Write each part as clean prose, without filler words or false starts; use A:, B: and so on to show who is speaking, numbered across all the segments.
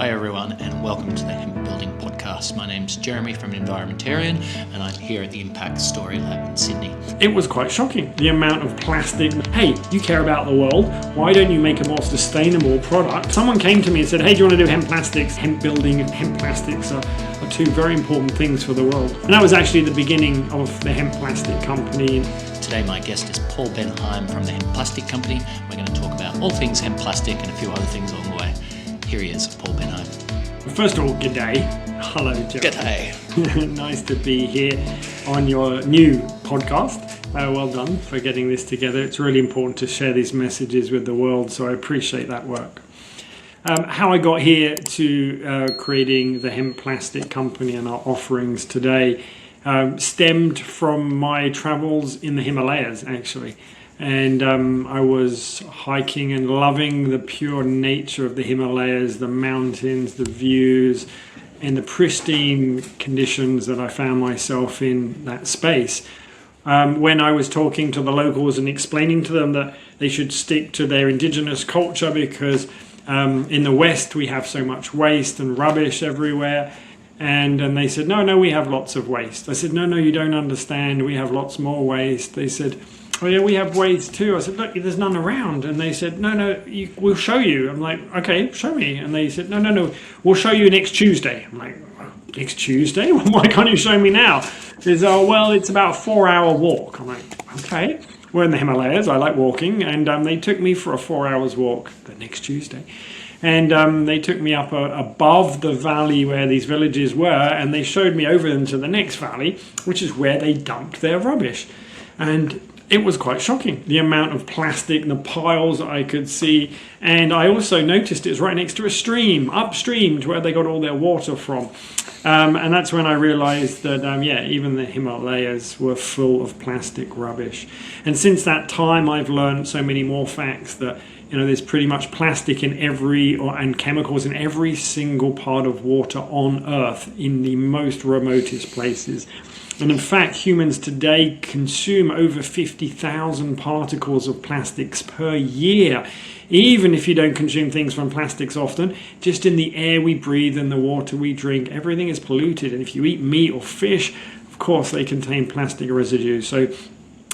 A: Hi everyone, and welcome to the Hemp Building Podcast. My name's Jeremy from Environmentarian, and I'm here at the Impact Story Lab in Sydney.
B: It was quite shocking, the amount of plastic. Hey, you care about the world, why don't you make a more sustainable product? Someone came to me and said, hey, do you want to do hemp plastics? Hemp building and hemp plastics are two very important things for the world. And that was actually the beginning of the Hemp Plastic Company.
A: Today my guest is Paul Benhaim from the Hemp Plastic Company. We're going to talk about all things hemp plastic and a few other things along the way. Here he is, Paul Benhaim.
B: First of all, good day. Hello, Joe.
A: Good day.
B: Nice to be here on your new podcast. Well done for getting this together. It's really important to share these messages with the world, so I appreciate that work. How I got here to creating the Hemp Plastic Company and our offerings today stemmed from my travels in the Himalayas, actually. And I was hiking and loving the pure nature of the Himalayas, the mountains, the views, and the pristine conditions that I found myself in that space. When I was talking to the locals and explaining to them that they should stick to their indigenous culture because in the West we have so much waste and rubbish everywhere. And they said, no, we have lots of waste. I said, no, you don't understand. We have lots more waste. They said, oh yeah, we have waste too. I said, look, there's none around. And they said, no, we'll show you. I'm like, okay, show me. And they said, no, we'll show you next Tuesday. I'm like, next Tuesday? Why can't you show me now? They said, oh, well, it's about a 4-hour walk. I'm like, okay. We're in the Himalayas. I like walking. And they took me for a 4 hours walk the next Tuesday. And they took me up above the valley where these villages were, and they showed me over them to the next valley, which is where they dumped their rubbish. And it was quite shocking, the amount of plastic and the piles I could see. And I also noticed it was right next to a stream, upstream to where they got all their water from. And that's when I realized that, even the Himalayas were full of plastic rubbish. And since that time, I've learned so many more facts that, there's pretty much plastic in and chemicals in every single part of water on Earth in the most remotest places. And in fact, humans today consume over 50,000 particles of plastics per year. Even if you don't consume things from plastics often, just in the air we breathe and the water we drink, everything is polluted. And if you eat meat or fish, of course, they contain plastic residues. So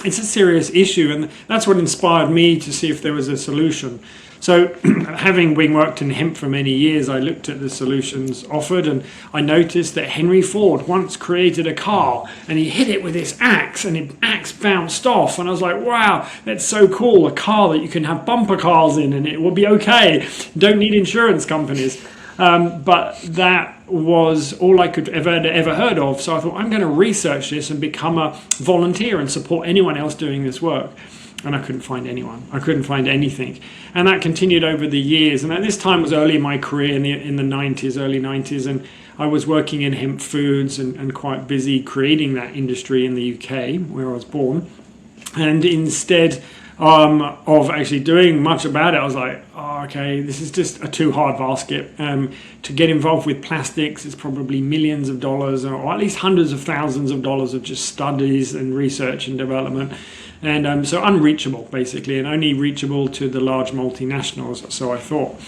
B: it's a serious issue, and that's what inspired me to see if there was a solution. So having been worked in hemp for many years, I looked at the solutions offered, and I noticed that Henry Ford once created a car and he hit it with his axe, and the axe bounced off, and I was like, wow, that's so cool, a car that you can have bumper cars in and it will be okay. Don't need insurance companies. But that was all I could ever heard of. So I thought, I'm going to research this and become a volunteer and support anyone else doing this work. And I couldn't find anyone. I couldn't find anything. And that continued over the years. And at this time was early in my career in the 90s, early 90s. And I was working in hemp foods and quite busy creating that industry in the UK, where I was born. And instead of actually doing much about it, I was like, okay, this is just a too hard basket. To get involved with plastics, it's probably millions of dollars, or at least hundreds of thousands of dollars of just studies and research and development. And so unreachable, basically, and only reachable to the large multinationals, so I thought.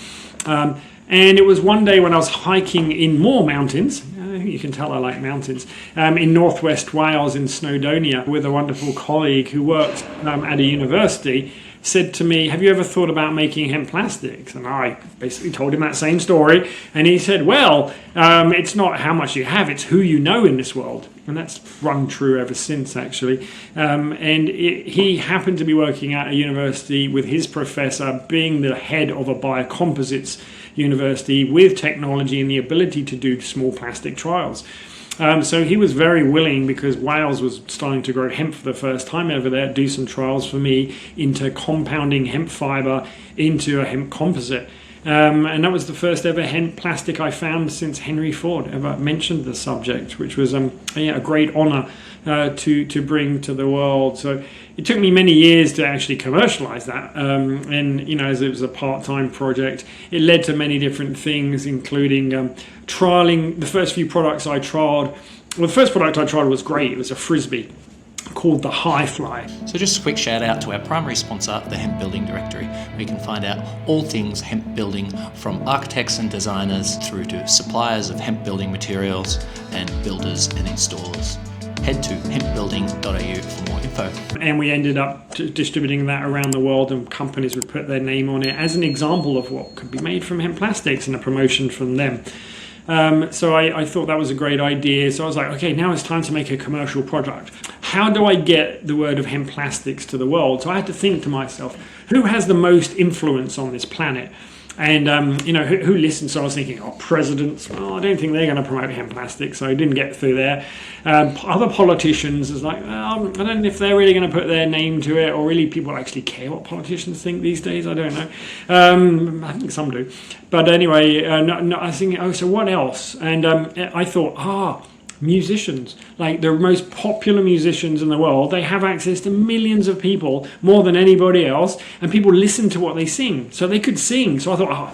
B: And it was one day when I was hiking in more mountains, you can tell I like mountains, in northwest Wales in Snowdonia with a wonderful colleague who worked at a university, said to me, have you ever thought about making hemp plastics? And I basically told him that same story. And he said, well, it's not how much you have, it's who you know in this world. And that's rung true ever since, actually. He happened to be working at a university with his professor, being the head of a biocomposites university with technology and the ability to do small plastic trials. So he was very willing, because Wales was starting to grow hemp for the first time over there, do some trials for me into compounding hemp fiber into a hemp composite. And that was the first ever hemp plastic I found since Henry Ford ever mentioned the subject, which was a great honor to bring to the world. So it took me many years to actually commercialize that. As it was a part-time project, it led to many different things, including trialing the first few products I trialed. Well, the first product I tried was great. It was a Frisbee. called the High Fly.
A: So just a quick shout out to our primary sponsor, the Hemp Building Directory, where you can find out all things hemp building, from architects and designers through to suppliers of hemp building materials and builders and installers. Head to hempbuilding.au for more info.
B: And we ended up distributing that around the world, and companies would put their name on it as an example of what could be made from hemp plastics and a promotion from them. So I thought that was a great idea. So I was like, okay, now it's time to make a commercial product. How do I get the word of hemp plastics to the world? So I had to think to myself, who has the most influence on this planet? And, who listens? So I was thinking, presidents. Well, I don't think they're going to promote hemp plastics, so I didn't get through there. Other politicians is like, I don't know if they're really going to put their name to it, or really people actually care what politicians think these days. I don't know. I think some do. But anyway, I was thinking, so what else? And I thought, musicians, like the most popular musicians in the world, they have access to millions of people, more than anybody else, and people listen to what they sing, so they could sing. So I thought,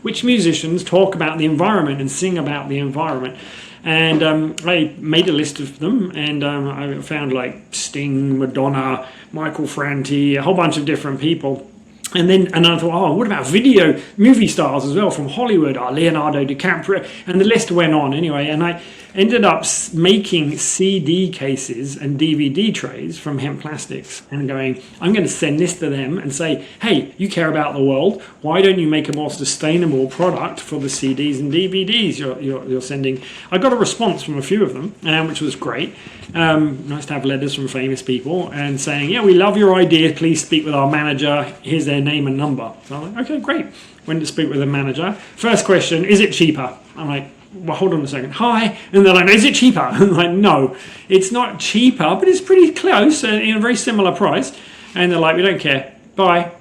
B: which musicians talk about the environment and sing about the environment? And I made a list of them, and I found like Sting, Madonna, Michael Franti, a whole bunch of different people. And I thought, what about movie stars as well from Hollywood? Leonardo DiCaprio, and the list went on anyway. And I ended up making CD cases and DVD trays from hemp plastics, and going, I'm going to send this to them and say, hey, you care about the world. Why don't you make a more sustainable product for the CDs and DVDs you're sending? I got a response from a few of them, which was great. Nice to have letters from famous people and saying, we love your idea. Please speak with our manager. Here's their name and number. So I'm like, okay, great. Went to speak with the manager. First question, is it cheaper? I'm like, well, hold on a second. Hi. And they're like, is it cheaper? I'm like, no, it's not cheaper, but it's pretty close in a very similar price. And they're like, we don't care. Bye.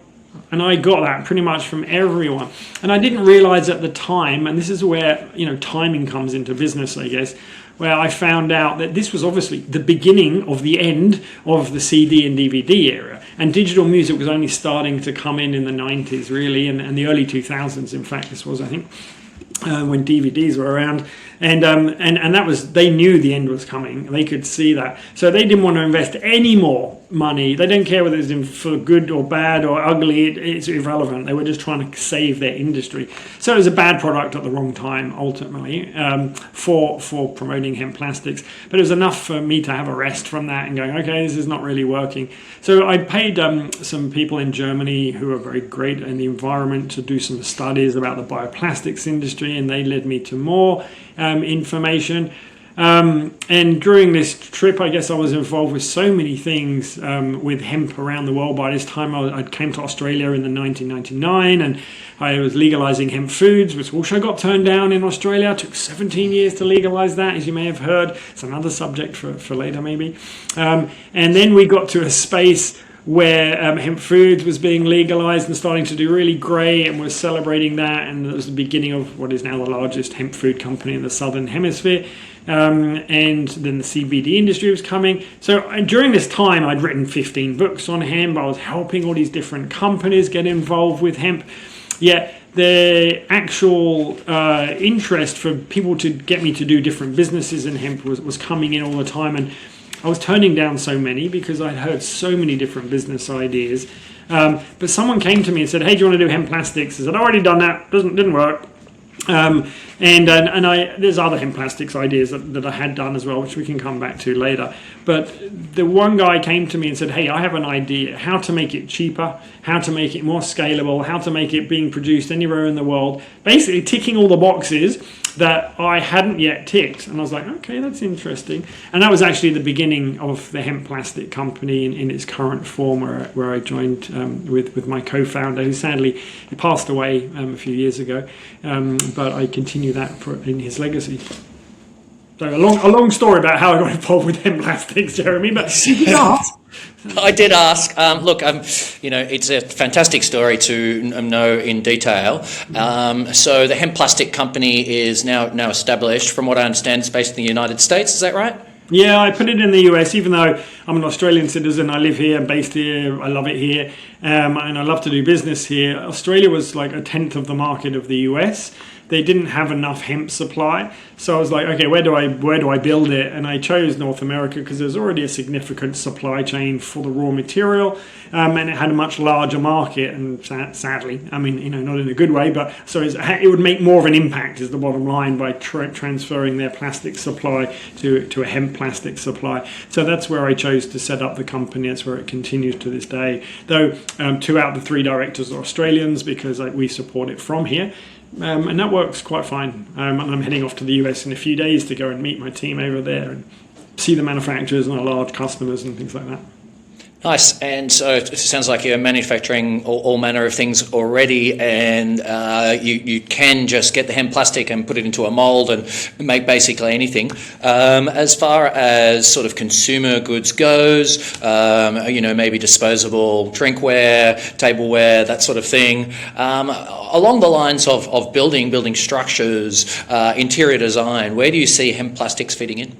B: And I got that pretty much from everyone. And I didn't realize at the time, and this is where, timing comes into business, I guess, where I found out that this was obviously the beginning of the end of the CD and DVD era. And digital music was only starting to come in the 90s, really, and the early 2000s, in fact, this was, I think, when DVDs were around. And that was, they knew the end was coming. They could see that. So they didn't want to invest any more money. They didn't care whether it was for good or bad or ugly. It's irrelevant. They were just trying to save their industry. So it was a bad product at the wrong time, ultimately, for promoting hemp plastics. But it was enough for me to have a rest from that and going, okay, this is not really working. So I paid some people in Germany who are very great in the environment to do some studies about the bioplastics industry, and they led me to more information. And during this trip, I guess I was involved with so many things with hemp around the world. By this time, I came to Australia in 1999, and I was legalizing hemp foods, which also got turned down in Australia. It took 17 years to legalize that, as you may have heard. It's another subject for later, maybe. And then we got to a space where hemp foods was being legalized and starting to do really great, and we're celebrating that, and it was the beginning of what is now the largest hemp food company in the southern hemisphere. And then the CBD industry was coming. So during this time, I'd written 15 books on hemp. I was helping all these different companies get involved with hemp. Yet the actual interest for people to get me to do different businesses in hemp was coming in all the time. And I was turning down so many because I'd heard so many different business ideas. But someone came to me and said, hey, do you want to do hemp plastics? I said, I've already done that. Didn't work. There's other hemp plastics ideas that I had done as well, which we can come back to later. But the one guy came to me and said, hey, I have an idea how to make it cheaper, how to make it more scalable, how to make it being produced anywhere in the world, basically ticking all the boxes that I hadn't yet ticked. And I was like, okay, that's interesting. And that was actually the beginning of the Hemp Plastic Company in its current form, where I joined with my co-founder, who sadly he passed away a few years ago. But I continue that in his legacy. So a long story about how I got involved with hemp plastics, Jeremy, but you did ask.
A: I did ask. Look, it's a fantastic story to know in detail. So the Hemp Plastic Company is now established. From what I understand, it's based in the United States. Is that right?
B: Yeah, I put it in the US, even though I'm an Australian citizen. I live here, I'm based here, I love it here, and I love to do business here. Australia was like a tenth of the market of the US. they didn't have enough hemp supply. So I was like, okay, where do I build it? And I chose North America because there's already a significant supply chain for the raw material, and it had a much larger market. And sadly, I mean, not in a good way, but so it would make more of an impact, is the bottom line, by transferring their plastic supply to a hemp plastic supply. So that's where I chose to set up the company. That's where it continues to this day. Though 2 out of the 3 directors are Australians, because we support it from here. And that works quite fine. And I'm heading off to the US in a few days to go and meet my team over there and see the manufacturers and our large customers and things like that.
A: Nice. And so it sounds like you're manufacturing all manner of things already, and you can just get the hemp plastic and put it into a mould and make basically anything. As far as sort of consumer goods goes, maybe disposable drinkware, tableware, that sort of thing. Along the lines of building structures, interior design, where do you see hemp plastics fitting in?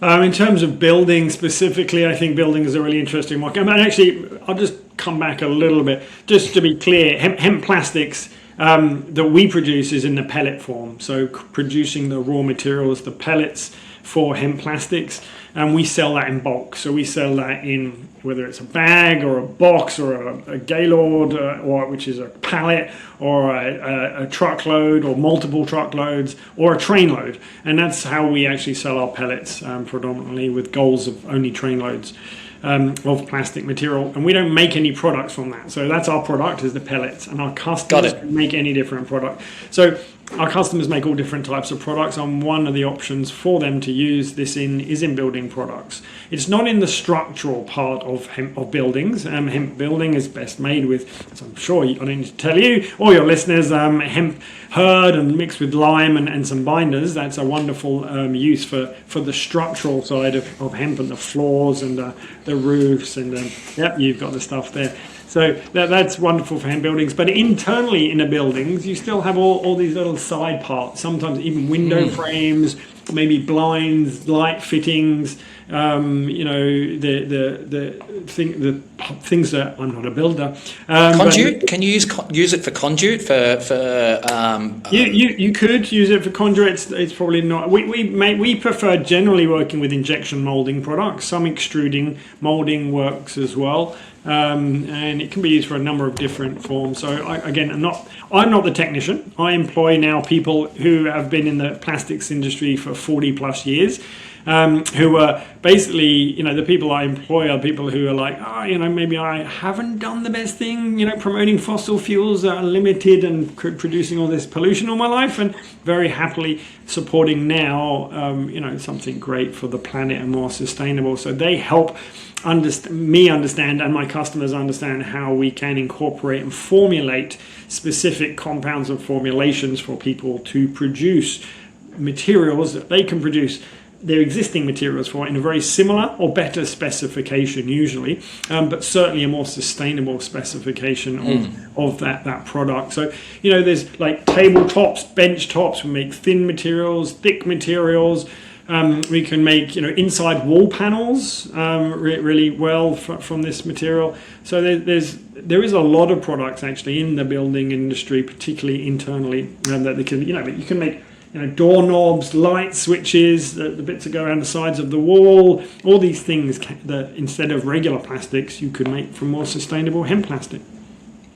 B: In terms of building specifically, I think building is a really interesting market. And actually, I'll just come back a little bit. Just to be clear, hemp plastics that we produce is in the pellet form. So producing the raw materials, the pellets for hemp plastics, and we sell that in bulk. So we sell that in, whether it's a bag or a box or a gaylord, or which is a pallet, or a truckload or multiple truckloads, or a train load. And that's how we actually sell our pellets, predominantly, with goals of only train loads of plastic material. And we don't make any products from that. So that's our product, is the pellets. And our customers can make any different product. So our customers make all different types of products, and one of the options for them to use this is in building products. It's not in the structural part of buildings. Hemp building is best made with, as I'm sure I don't need to tell you, all your listeners, hemp hurd and mixed with lime and some binders. That's a wonderful use for the structural side of hemp, and the floors and the roofs, and you've got the stuff there. So that's wonderful for hemp buildings. But internally in the buildings, you still have all these little side parts, sometimes even window frames, maybe blinds, light fittings, the things that, I'm not a builder.
A: Conduit? Can you use it for conduit?
B: You could use it for conduit. It's probably not. We prefer generally working with injection molding products. Some extruding molding works as well. And it can be used for a number of different forms. So I'm not the technician. I employ now people who have been in the plastics industry for 40 plus years, who are basically, the people I employ are people who are like, maybe I haven't done the best thing, promoting fossil fuels that are limited and producing all this pollution all my life, and very happily supporting now, something great for the planet and more sustainable. So they help me understand, and my customers understand, how we can incorporate and formulate specific compounds and formulations for people to produce materials that they can produce their existing materials for in a very similar or better specification usually, but certainly a more sustainable specification of that product. So, there's like tabletops, bench tops. We make thin materials, thick materials. We can make inside wall panels really well from this material. So there is a lot of products actually in the building industry, particularly internally, that they can you can make doorknobs, light switches, the bits that go around the sides of the wall. All these things that instead of regular plastics you could make from more sustainable hemp plastic.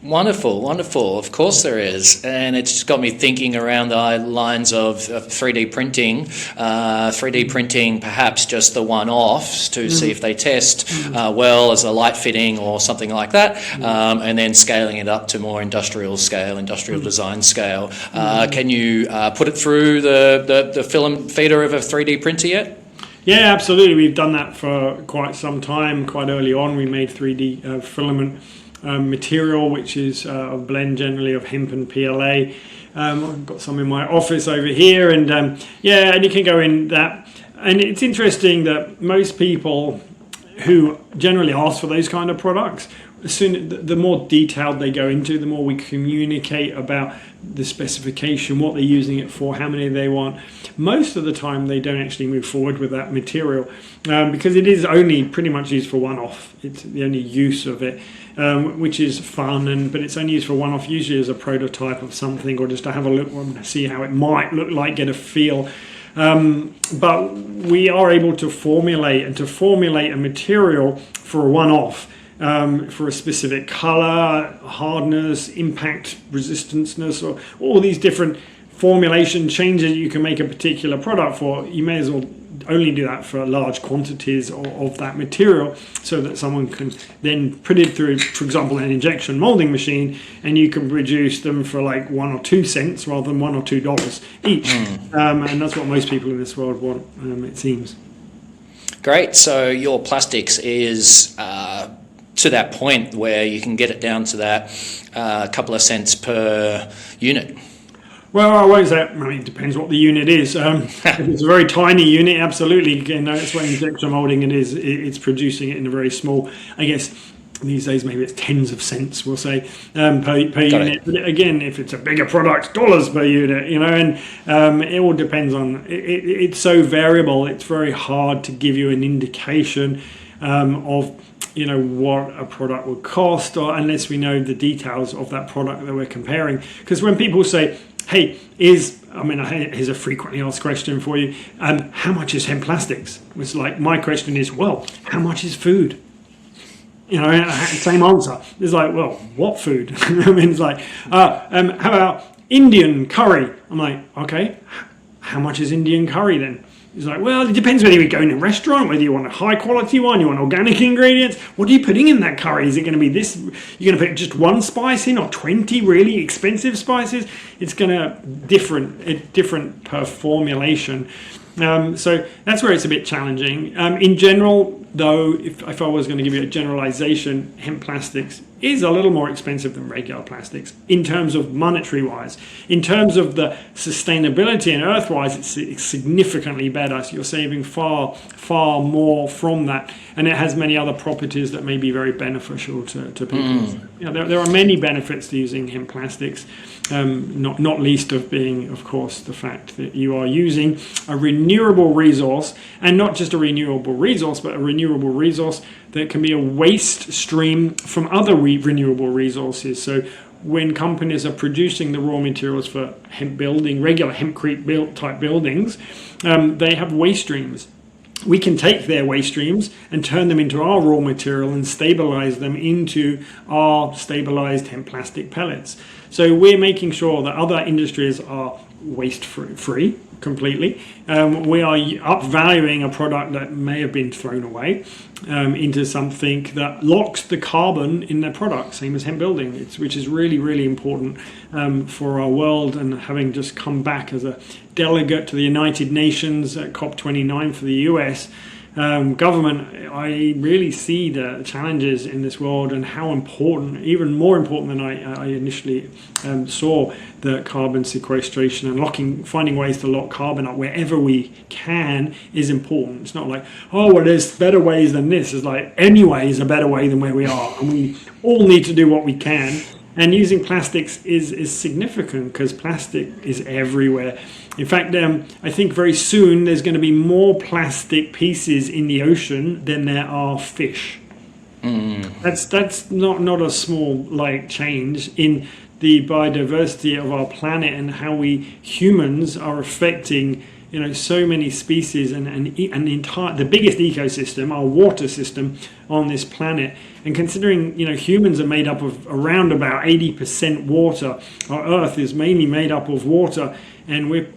A: Wonderful, wonderful. Of course there is. And it's just got me thinking around the lines of 3D printing. 3D printing perhaps just the one-offs to see if they test well as a light fitting or something like that, and then scaling it up to more industrial scale, industrial design scale. Can you put it through the film feeder of a 3D printer yet?
B: Yeah, absolutely. We've done that for quite some time. Quite early on we made 3D filament material, which is a blend generally of hemp and PLA. I've got some in my office over here, and and you can go in that. And it's interesting that most people who generally ask for those kind of products the more detailed they go into, the more we communicate about the specification, what they're using it for, how many they want. Most of the time, they don't actually move forward with that material because it is only pretty much used for one-off. It's the only use of it, which is fun, but it's only used for one-off, usually as a prototype of something or just to have a look and see how it might look like, get a feel. But we are able to formulate a material for a one-off. For a specific color, hardness, impact, resistanceness, or all these different formulation changes you can make a particular product for. You may as well only do that for large quantities of that material so that someone can then put it through, for example, an injection molding machine, and you can produce them for like 1 or 2 cents rather than $1 or $2 each. And that's what most people in this world want, it seems.
A: Great. So your plastics is to that point where you can get it down to that couple of cents per unit.
B: Well, I won't say. I mean, it depends what the unit is. If it's a very tiny unit, absolutely. Again, that's what injection molding it is. It's producing it in a very small. I guess these days maybe it's tens of cents, we'll say, per unit. But again, if it's a bigger product, dollars per unit. And it all depends on. It's so variable. It's very hard to give you an indication of what a product would cost, or unless we know the details of that product that we're comparing. Because when people say, hey, here's a frequently asked question for you, how much is hemp plastics? It's like, my question is, well, how much is food? Same answer. It's like, well, what food? It's like, how about Indian curry? I'm like, okay, how much is Indian curry then? He's like, well, it depends whether you go in a restaurant, whether you want a high quality one, you want organic ingredients. What are you putting in that curry? Is it going to be this? You're going to put just one spice in, or 20 really expensive spices? It's going to different per formulation. So that's where it's a bit challenging. In general, though, if I was going to give you a generalization, hemp plastics is a little more expensive than regular plastics in terms of monetary wise. In terms of the sustainability and earth wise, it's significantly better. So you're saving far, far more from that. And it has many other properties that may be very beneficial to people. There are many benefits to using hemp plastics, not least of being, of course, the fact that you are using a renewable resource, and not just a renewable resource, but a renewable resource that can be a waste stream from other renewable resources. So when companies are producing the raw materials for hemp building, regular hempcrete type buildings, they have waste streams. We can take their waste streams and turn them into our raw material and stabilize them into our stabilized hemp plastic pellets. So we're making sure that other industries are waste free completely. We are upvaluing a product that may have been thrown away into something that locks the carbon in their product, same as hemp building, which is really, really important for our world. And having just come back as a delegate to the United Nations at COP29 for the US government, I really see the challenges in this world and how important, even more important than I initially saw, the carbon sequestration and finding ways to lock carbon up wherever we can is important. It's not like, oh, well, there's better ways than this. It's like, any way is a better way than where we are. And we all need to do what we can. And using plastics is significant because plastic is everywhere. In fact, I think very soon there's going to be more plastic pieces in the ocean than there are fish. That's not a small change in the biodiversity of our planet and how we humans are affecting so many species and the biggest ecosystem, our water system on this planet. And considering humans are made up of around about 80% water, our Earth is mainly made up of water, and we're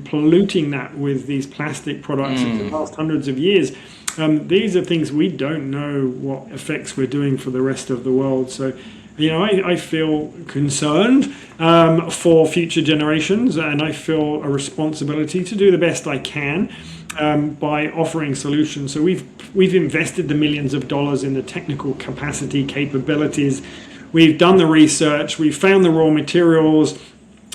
B: polluting that with these plastic products in the last hundreds of years. These are things we don't know what effects we're doing for the rest of the world. So I feel concerned for future generations, and I feel a responsibility to do the best I can by offering solutions. So we've invested the millions of dollars in the technical capacity, capabilities. We've done the research. We've found the raw materials.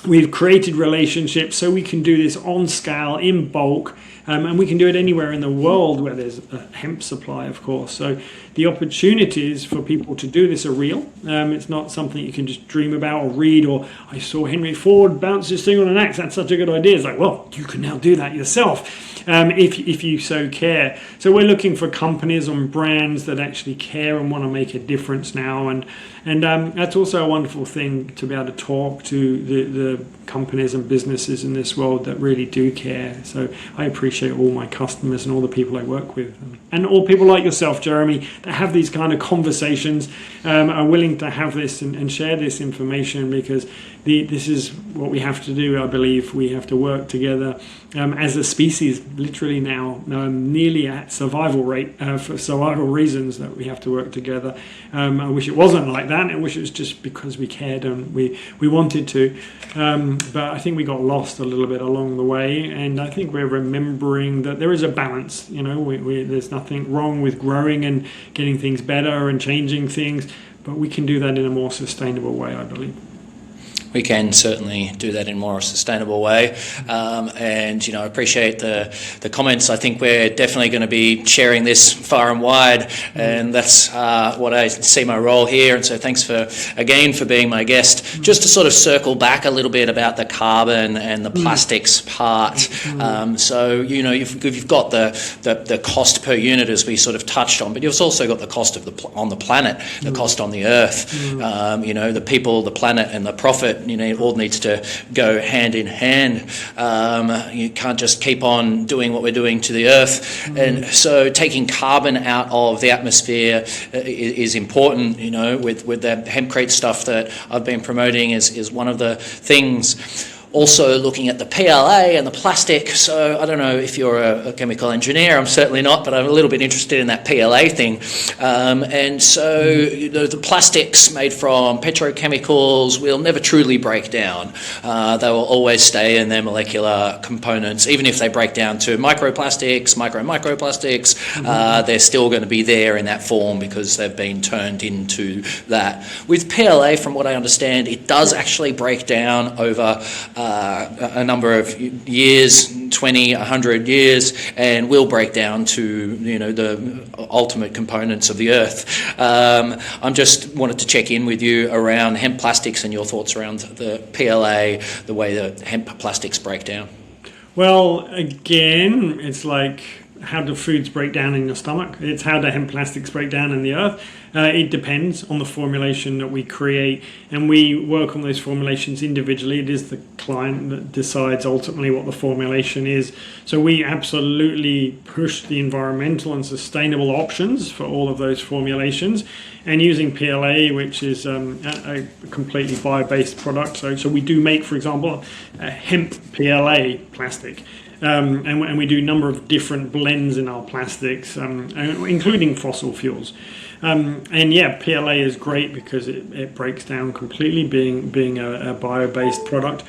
B: We've created relationships so we can do this on scale, in bulk, and we can do it anywhere in the world where there's a hemp supply, of course. So the opportunities for people to do this are real. It's not something you can just dream about or read, or I saw Henry Ford bounce this thing on an axe, that's such a good idea. It's like, well, you can now do that yourself. If you so care. So we're looking for companies and brands that actually care and want to make a difference now, and that's also a wonderful thing to be able to talk to the companies and businesses in this world that really do care. So I appreciate all my customers and all the people I work with, and all people like yourself, Jeremy, that have these kind of conversations, are willing to have this and share this information, because this is what we have to do. I believe we have to work together as a species, literally now nearly at survival rate, for survival reasons, that we have to work together. I wish it wasn't like that. I wish it was just because we cared and we wanted to. But I think we got lost a little bit along the way, and I think we're remembering that there is a balance. There's nothing wrong with growing and getting things better and changing things, but we can do that in a more sustainable way, I believe.
A: We can certainly do that in a more sustainable way, and I appreciate the comments. I think we're definitely going to be sharing this far and wide, and that's what I see my role here. And so thanks for being my guest. Just to sort of circle back a little bit about the carbon and the plastics part. So you've got the cost per unit, as we sort of touched on, but you've also got the cost on the planet, the cost on the earth. The people, the planet, and the profit. It all needs to go hand in hand. You can't just keep on doing what we're doing to the earth. And so taking carbon out of the atmosphere is important. With the hempcrete stuff that I've been promoting is one of the things. Also looking at the PLA and the plastic. So I don't know if you're a chemical engineer, I'm certainly not, but I'm a little bit interested in that PLA thing. And so the plastics made from petrochemicals will never truly break down. They will always stay in their molecular components. Even if they break down to microplastics, microplastics, they're still going to be there in that form because they've been turned into that. With PLA, from what I understand, it does actually break down over a number of years, 20, 100 years, and will break down to the ultimate components of the earth. I'm just wanted to check in with you around hemp plastics and your thoughts around the PLA, the way that hemp plastics break down.
B: Well, again, it's like, how do foods break down in your stomach? It's how do hemp plastics break down in the earth? It depends on the formulation that we create, and we work on those formulations individually. It is the client that decides ultimately what the formulation is. So we absolutely push the environmental and sustainable options for all of those formulations, and using PLA, which is a completely bio-based product. So we do make, for example, a hemp PLA plastic. And we do a number of different blends in our plastics, including fossil fuels. PLA is great because it breaks down completely, being a bio-based product.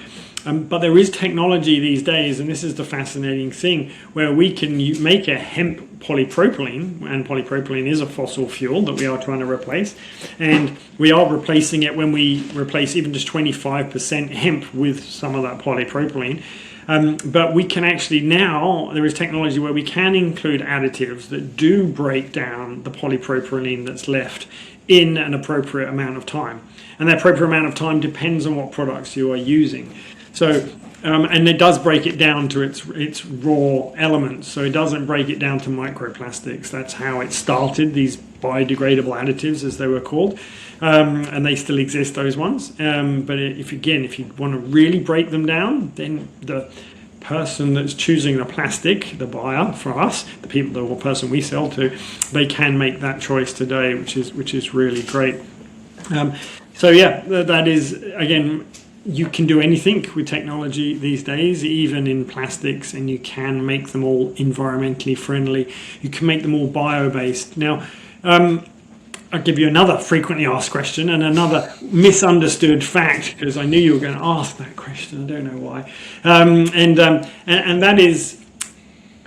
B: But there is technology these days, and this is the fascinating thing, where we can make a hemp polypropylene, and polypropylene is a fossil fuel that we are trying to replace, and we are replacing it when we replace even just 25% hemp with some of that polypropylene. But we can actually now, there is technology where we can include additives that do break down the polypropylene that's left in an appropriate amount of time. And that appropriate amount of time depends on what products you are using. So, and it does break it down to its raw elements. So it doesn't break it down to microplastics. That's how it started, these biodegradable additives, as they were called. And they still exist, those ones. But if you want to really break them down, then the person that's choosing the plastic, the buyer for us, the person we sell to, they can make that choice today, which is really great. That is, again, you can do anything with technology these days, even in plastics, and you can make them all environmentally friendly. You can make them all bio-based. Now, I'll give you another frequently asked question and another misunderstood fact, because I knew you were going to ask that question. I don't know why. And that is,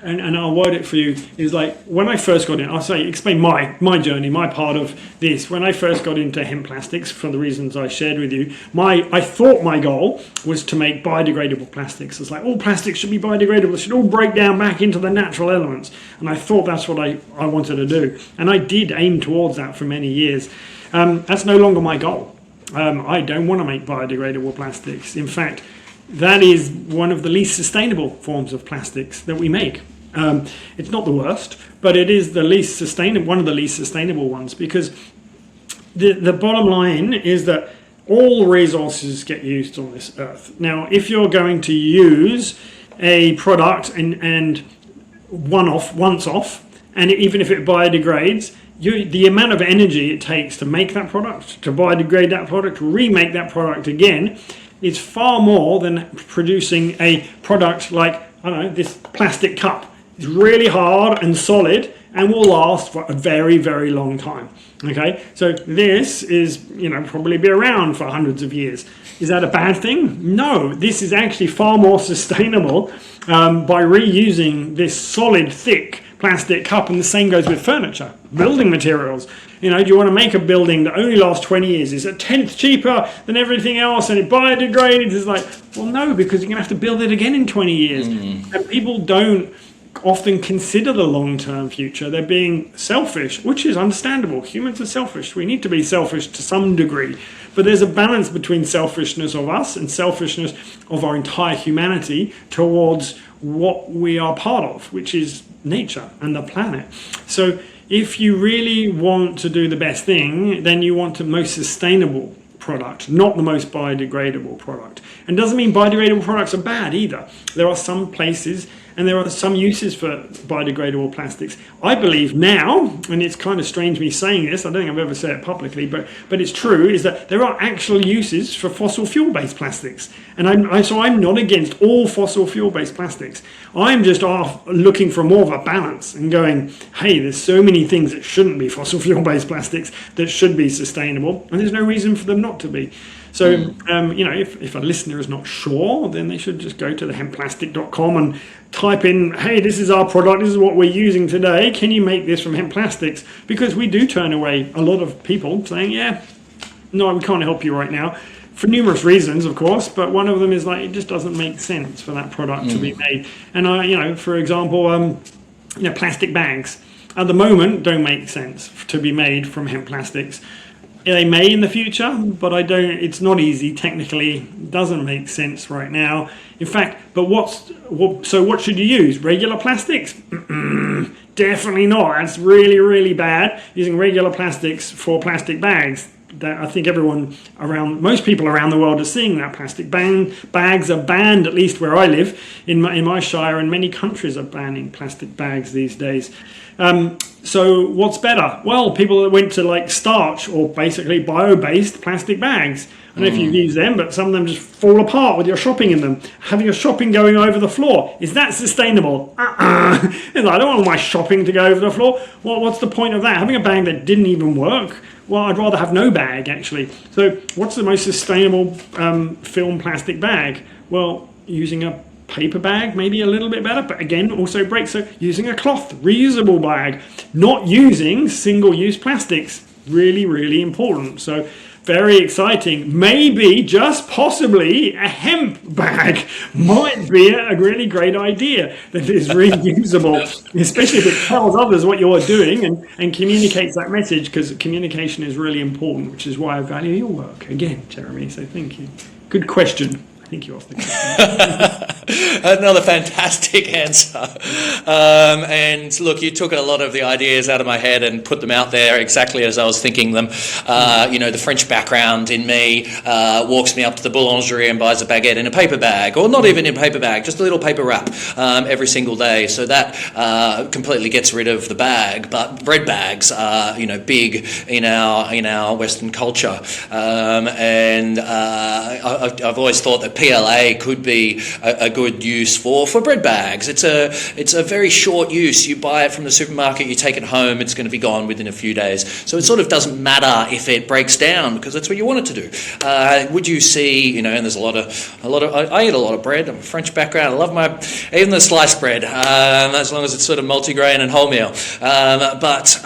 B: and I'll word it for you, is like when I first got in, explain my journey, my part of this. When I first got into hemp plastics, for the reasons I shared with you, I thought my goal was to make biodegradable plastics. It's like all plastics should be biodegradable, it should all break down back into the natural elements. And I thought that's what I wanted to do. And I did aim towards that for many years. That's no longer my goal. I don't want to make biodegradable plastics. In fact, that is one of the least sustainable forms of plastics that we make. It's not the worst, but it is the least sustainable, one of the least sustainable ones, because the bottom line is that all resources get used on this earth. Now, if you're going to use a product and once off, and even if it biodegrades, the amount of energy it takes to make that product, to biodegrade that product, to remake that product again, is far more than producing a product like, I don't know, this plastic cup. It's really hard and solid and will last for a very, very long time. Okay, so this is, probably be around for hundreds of years. Is that a bad thing? No, this is actually far more sustainable by reusing this solid, thick plastic cup, and the same goes with furniture, building materials. Do you want to make a building that only lasts 20 years? Is a tenth cheaper than everything else and it biodegrades? It's like, well, no, because you're going to have to build it again in 20 years. And people don't often consider the long-term future. They're being selfish, which is understandable. Humans are selfish. We need to be selfish to some degree. But there's a balance between selfishness of us and selfishness of our entire humanity towards what we are part of, which is nature and the planet. So if you really want to do the best thing, then you want the most sustainable product, not the most biodegradable product. And doesn't mean biodegradable products are bad either. There are some places and there are some uses for biodegradable plastics. I believe now, and it's kind of strange me saying this, I don't think I've ever said it publicly, but it's true, is that there are actual uses for fossil fuel-based plastics. And I'm not against all fossil fuel-based plastics. I'm just looking for more of a balance and going, hey, there's so many things that shouldn't be fossil fuel-based plastics that should be sustainable, and there's no reason for them not to be. So, if a listener is not sure, then they should just go to the hempplastic.com and type in, hey, this is our product, this is what we're using today, can you make this from hemp plastics? Because we do turn away a lot of people saying, no, we can't help you right now, for numerous reasons, of course, but one of them is like, it just doesn't make sense for that product to be made. And for example, plastic bags at the moment don't make sense to be made from hemp plastics. They may in the future, but it's not easy technically. Doesn't make sense right now. In fact, so what should you use? Regular plastics? Definitely not. That's really, really bad. Using regular plastics for plastic bags. That I think most people around the world are seeing that. Plastic bags are banned, at least where I live, in my shire, and many countries are banning plastic bags these days. So what's better? Well, people that went to like starch or basically bio-based plastic bags. I don't know if you've used them, but some of them just fall apart with your shopping in them. Having your shopping going over the floor. Is that sustainable? I don't want my shopping to go over the floor. Well, what's the point of that? Having a bag that didn't even work? Well, I'd rather have no bag, actually. So what's the most sustainable film plastic bag? Well, using a paper bag, maybe a little bit better, but again, also breaks. So using a cloth, reusable bag, not using single-use plastics, really, really important. So very exciting. Maybe, just possibly, a hemp bag might be a really great idea that is reusable, especially if it tells others what you're doing and communicates that message, because communication is really important, which is why I value your work. Again, Jeremy, so thank you. Good question. I think you asked the question.
A: Another fantastic answer. And look, you took a lot of the ideas out of my head and put them out there exactly as I was thinking them. The French background in me walks me up to the boulangerie and buys a baguette in a paper bag, or not even in a paper bag, just a little paper wrap every single day. So that completely gets rid of the bag. But bread bags are, big in our Western culture. I've always thought that PLA could be a good use for bread bags. It's a very short use. You buy it from the supermarket, you take it home, it's going to be gone within a few days. So it sort of doesn't matter if it breaks down because that's what you want it to do. Would you see, and there's a lot of I eat a lot of bread. I'm a French background. I love even the sliced bread, as long as it's sort of multigrain and wholemeal. But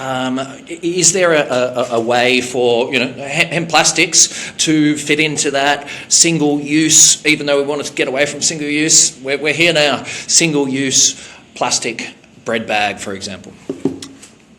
A: is there a way for hemp plastics to fit into that single use? Even though we want to get away from single use, we're here now. Single use plastic bread bag, for example.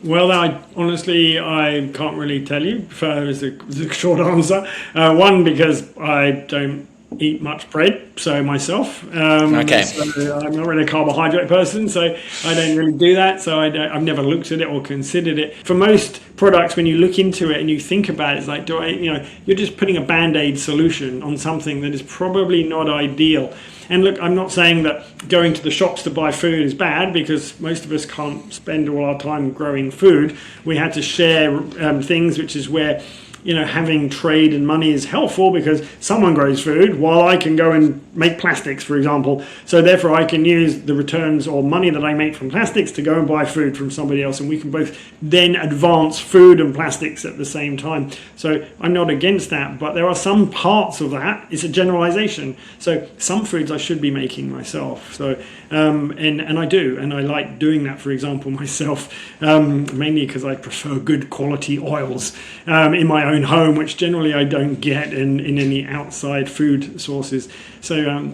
B: Well, I can't really tell you. Is the short answer. One, because I don't eat much bread, so myself.
A: Okay.
B: So I'm not really a carbohydrate person, so I don't really do that. So I've never looked at it or considered it. For most products, when you look into it and you think about it, it's like, you're just putting a Band-Aid solution on something that is probably not ideal. And look, I'm not saying that going to the shops to buy food is bad, because most of us can't spend all our time growing food. We had to share things, which is where having trade and money is helpful, because someone grows food while I can go and make plastics, for example. So therefore I can use the returns or money that I make from plastics to go and buy food from somebody else, and we can both then advance food and plastics at the same time. So I'm not against that, but there are some parts of that. It's a generalization. So some foods I should be making myself. So and I do, and I like doing that, for example, myself, mainly because I prefer good quality oils in my own home, which generally I don't get in any outside food sources. So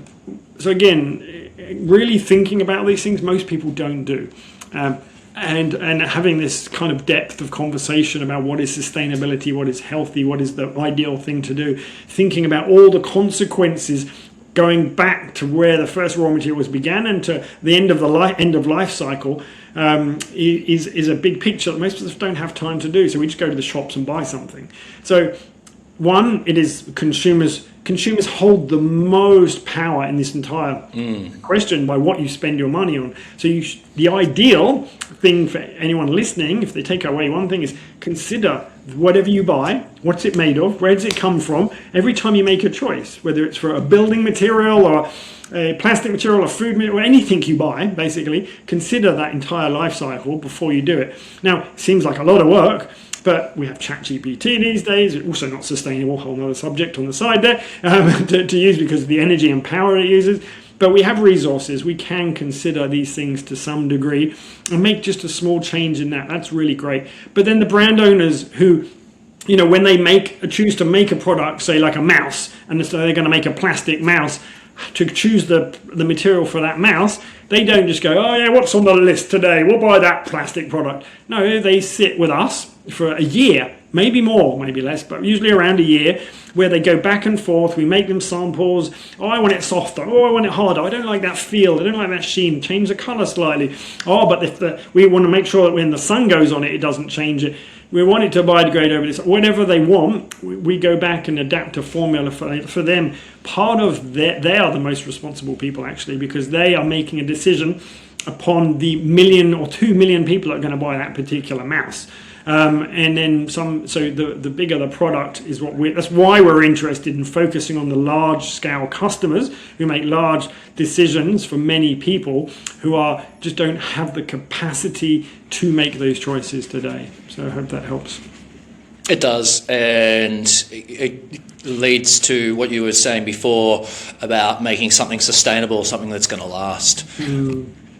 B: again, really thinking about these things, most people don't do. And having this kind of depth of conversation about what is sustainability, what is healthy, what is the ideal thing to do, thinking about all the consequences, going back to where the first raw materials began and to the end of life cycle, is a big picture that most of us don't have time to do. So we just go to the shops and buy something. So one, it is consumers hold the most power in this entire question by what you spend your money on. So the ideal thing for anyone listening, if they take away one thing, is consider whatever you buy, what's it made of, where does it come from, every time you make a choice, whether it's for a building material or a plastic material or food material, or anything you buy, basically, consider that entire life cycle before you do it. Now, it seems like a lot of work, but we have ChatGPT these days, also not sustainable, whole other subject on the side there, to use because of the energy and power it uses. But we have resources. We can consider these things to some degree and make just a small change in that. That's really great. But then the brand owners who, when they choose to make a product, say like a mouse, and so they're going to make a plastic mouse, to choose the material for that mouse, they don't just go, oh yeah, what's on the list today? We'll buy that plastic product. No, they sit with us for a year, maybe more, maybe less, but usually around a year, where they go back and forth. We make them samples. Oh, I want it softer. Oh, I want it harder. I don't like that feel. I don't like that sheen. Change the color slightly. Oh, but we want to make sure that when the sun goes on it, it doesn't change it. We want it to biodegrade over this. Whatever they want, we go back and adapt a formula for them. Part of they are the most responsible people, actually, because they are making a decision upon the 1 million or 2 million people that are going to buy that particular mouse. And then some. So the bigger the product is that's why we're interested in focusing on the large scale customers who make large decisions for many people who just don't have the capacity to make those choices today. So I hope that helps.
A: It does, and it leads to what you were saying before about making something sustainable, something that's going to last.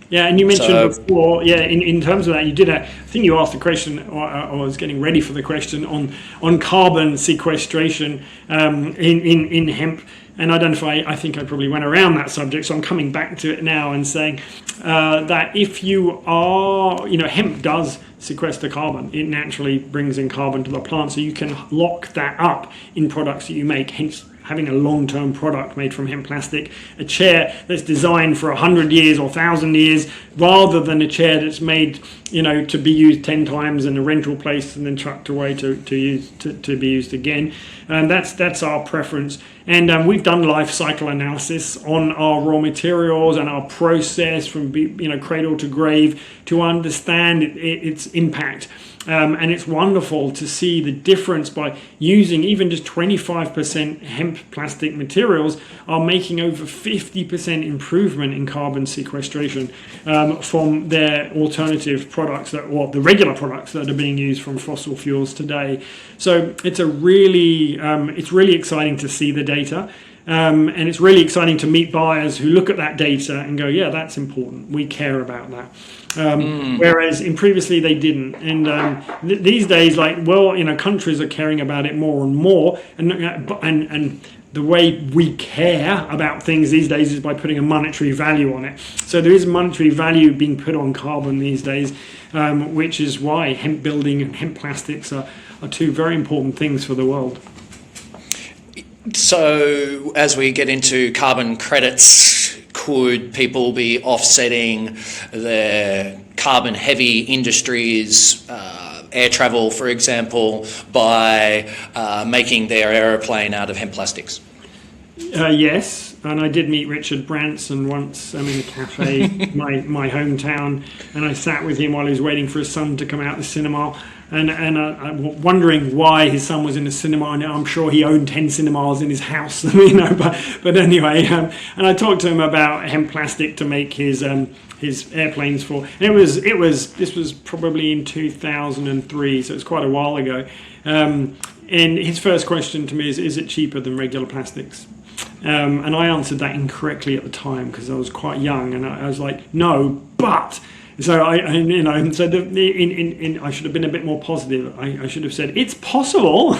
B: Yeah, and you mentioned before, in terms of that, I think you asked a question, or I was getting ready for the question, on carbon sequestration in hemp. And I think I probably went around that subject, so I'm coming back to it now and saying that if you are, hemp does sequester carbon. It naturally brings in carbon to the plant, so you can lock that up in products that you make, hence having a long-term product made from hemp plastic, a chair that's designed for 100 years or 1,000 years, rather than a chair that's made, to be used 10 times in a rental place and then chucked away to be used again. And that's our preference. And we've done life cycle analysis on our raw materials and our process from cradle to grave to understand its impact. And it's wonderful to see the difference by using even just 25% hemp plastic materials are making over 50% improvement in carbon sequestration from their alternative products, the regular products that are being used from fossil fuels today. So it's really exciting to see the data. And it's really exciting to meet buyers who look at that data and go, yeah, that's important. We care about that. Whereas previously they didn't. And these days, countries are caring about it more and more. And the way we care about things these days is by putting a monetary value on it. So there is monetary value being put on carbon these days, which is why hemp building and hemp plastics are two very important things for the world.
A: So as we get into carbon credits, could people be offsetting their carbon-heavy industries, air travel, for example, by making their aeroplane out of hemp plastics?
B: Yes, and I did meet Richard Branson once in a cafe, my hometown, and I sat with him while he was waiting for his son to come out of the cinema. And I'm wondering why his son was in the cinema, and I'm sure he owned 10 cinemas in his house, But anyway, and I talked to him about hemp plastic to make his airplanes for. And this was probably in 2003, so it's quite a while ago. And his first question to me is it cheaper than regular plastics? And I answered that incorrectly at the time because I was quite young, and I was like, no, but. So I should have been a bit more positive. I should have said it's possible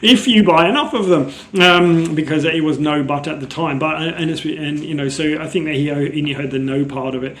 B: if you buy enough of them, because it was no but at the time. But so I think that he only heard the no part of it.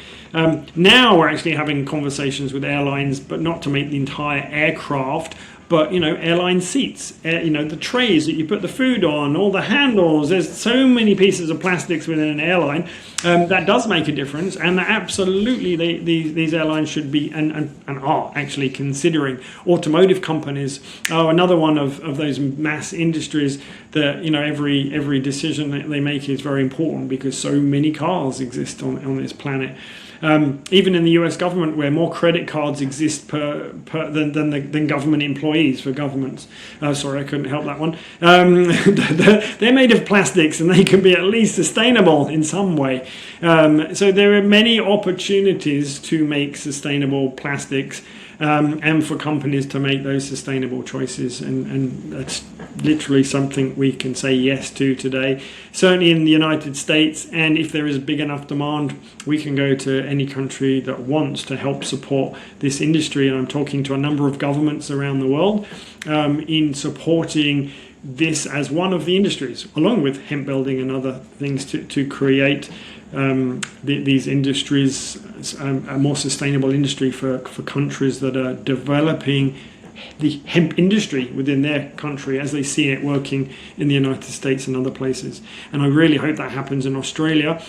B: Now we're actually having conversations with airlines, but not to make the entire aircraft. But, airline seats, the trays that you put the food on, all the handles, there's so many pieces of plastics within an airline. That does make a difference. And that absolutely these airlines should be and are actually considering. Automotive companies are another one of those mass industries that, every decision that they make is very important because so many cars exist on this planet. Even in the US government, where more credit cards exist than government employees for governments. Sorry, I couldn't help that one. They're made of plastics and they can be at least sustainable in some way. So there are many opportunities to make sustainable plastics and for companies to make those sustainable choices. And that's literally something we can say yes to today. Certainly in the United States, and if there is big enough demand, we can go to any country that wants to help support this industry. And I'm talking to a number of governments around the world in supporting this as one of the industries, along with hemp building and other things to create these industries, a more sustainable industry for countries that are developing the hemp industry within their country as they see it working in the United States and other places. And I really hope that happens in Australia.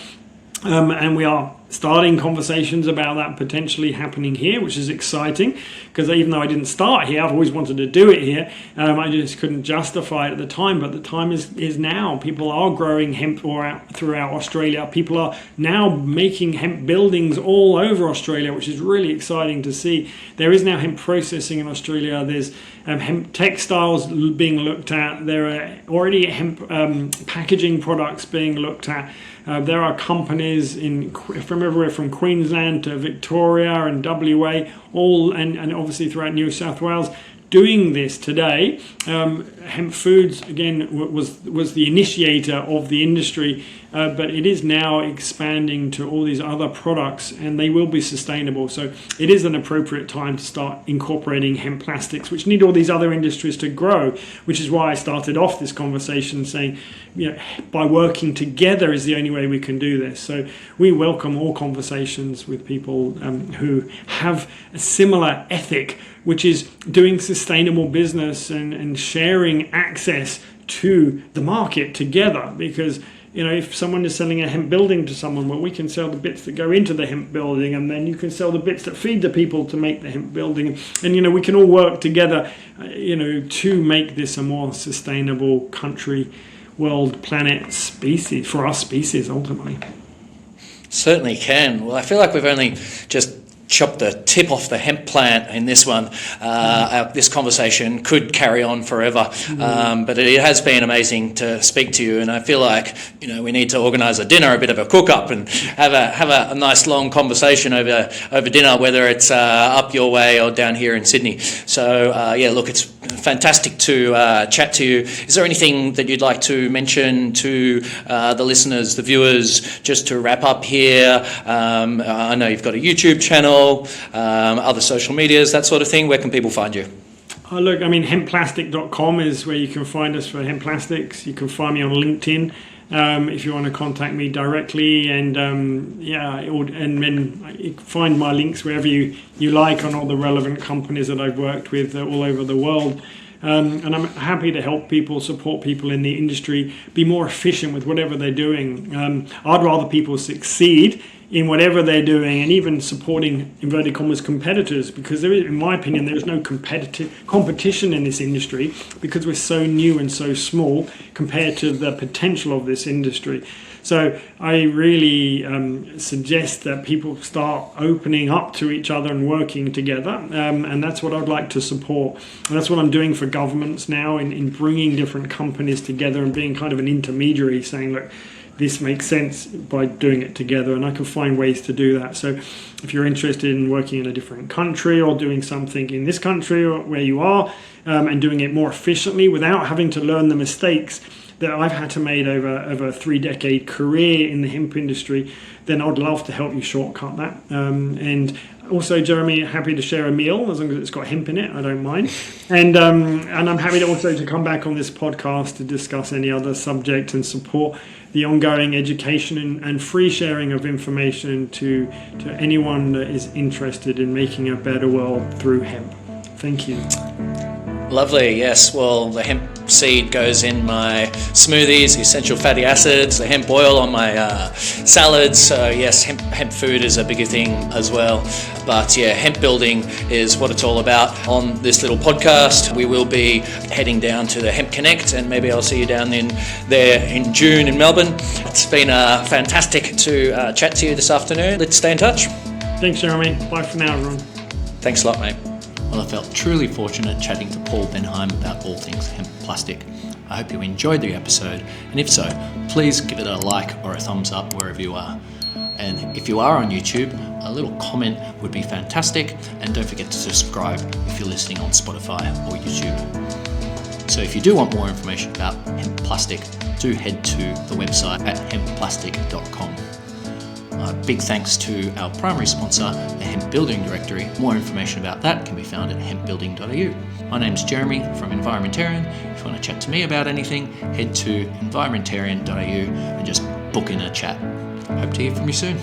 B: And we are starting conversations about that potentially happening here, which is exciting because even though I didn't start here, I've always wanted to do it here. I just couldn't justify it at the time, but the time is now. People are growing hemp throughout Australia. People are now making hemp buildings all over Australia, which is really exciting to see. There is now hemp processing in Australia. There's hemp textiles being looked at. There are already hemp packaging products being looked at. There are companies from everywhere from Queensland to Victoria and WA, all and obviously throughout New South Wales, doing this today. Hemp Foods, again, was the initiator of the industry, but it is now expanding to all these other products, and they will be sustainable. So it is an appropriate time to start incorporating hemp plastics, which need all these other industries to grow, which is why I started off this conversation saying, by working together is the only way we can do this. So we welcome all conversations with people who have a similar ethic, which is doing sustainable business and sharing access to the market together. Because if someone is selling a hemp building to someone, well, we can sell the bits that go into the hemp building, and then you can sell the bits that feed the people to make the hemp building. And we can all work together, to make this a more sustainable country, world, planet, species, for our species ultimately.
A: Certainly can. Well, I feel like we've only just chop the tip off the hemp plant in this one. This conversation could carry on forever, but it has been amazing to speak to you, and I feel like we need to organise a dinner, a bit of a cook-up, and have a nice long conversation over dinner, whether it's up your way or down here in Sydney. So look, it's fantastic to chat to you. Is there anything that you'd like to mention to the listeners, the viewers, just to wrap up here? I know you've got a YouTube channel, other social medias, that sort of thing. Where can people find you?
B: Oh, look, hempplastic.com is where you can find us for Hemp Plastics. You can find me on LinkedIn if you want to contact me directly, and then you can find my links wherever you like on all the relevant companies that I've worked with all over the world. And I'm happy to help people, support people in the industry, be more efficient with whatever they're doing. I'd rather people succeed in whatever they're doing, and even supporting inverted commas competitors, because in my opinion there is no competition in this industry, because we're so new and so small compared to the potential of this industry. So I really suggest that people start opening up to each other and working together, and that's what I'd like to support. And that's what I'm doing for governments now, in bringing different companies together and being kind of an intermediary, saying, look, this makes sense by doing it together, and I can find ways to do that. So if you're interested in working in a different country or doing something in this country or where you are, and doing it more efficiently without having to learn the mistakes that I've had to make over a 3-decade career in the hemp industry, then I'd love to help you shortcut that. And also, Jeremy, happy to share a meal as long as it's got hemp in it. I don't mind. And I'm happy to also come back on this podcast to discuss any other subject and support the ongoing education and free sharing of information to anyone that is interested in making a better world through hemp. Thank you.
A: Lovely, yes. Well, the hemp seed goes in my smoothies, the essential fatty acids, the hemp oil on my salads. So yes, hemp food is a bigger thing as well. But yeah, hemp building is what it's all about on this little podcast. We will be heading down to the Hemp Connect, and maybe I'll see you down there in June in Melbourne. It's been fantastic to chat to you this afternoon. Let's stay in touch.
B: Thanks, Jeremy. Bye for now, everyone.
A: Thanks a lot, mate. Well, I felt truly fortunate chatting to Paul Benhaim about all things hemp plastic. I hope you enjoyed the episode, and if so, please give it a like or a thumbs up wherever you are. And if you are on YouTube, a little comment would be fantastic, and don't forget to subscribe if you're listening on Spotify or YouTube. So if you do want more information about hemp plastic, do head to the website at hempplastic.com. Big thanks to our primary sponsor, the Hemp Building Directory. More information about that can be found at hempbuilding.au. My name's Jeremy from Environmentarian. If you want to chat to me about anything, head to Environmentarian.au and just book in a chat. Hope to hear from you soon.